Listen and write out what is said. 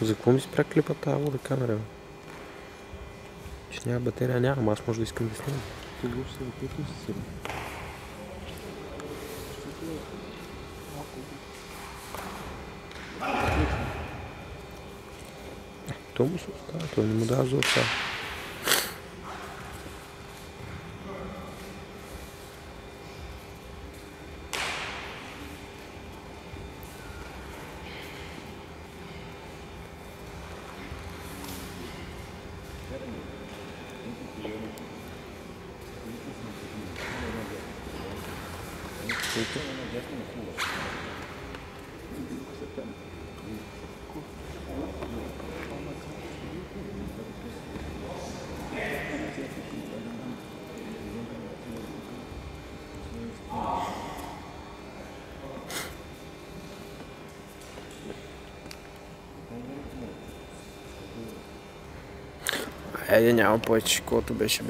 За какво ми спря клипа тази вода камера? Че няма батерия, нямам, аз може да искам да снимам. Ти го ще се въпитам си сигурно. То му се остава, той не му дава за отца. Айде, няма повече, колкото беше.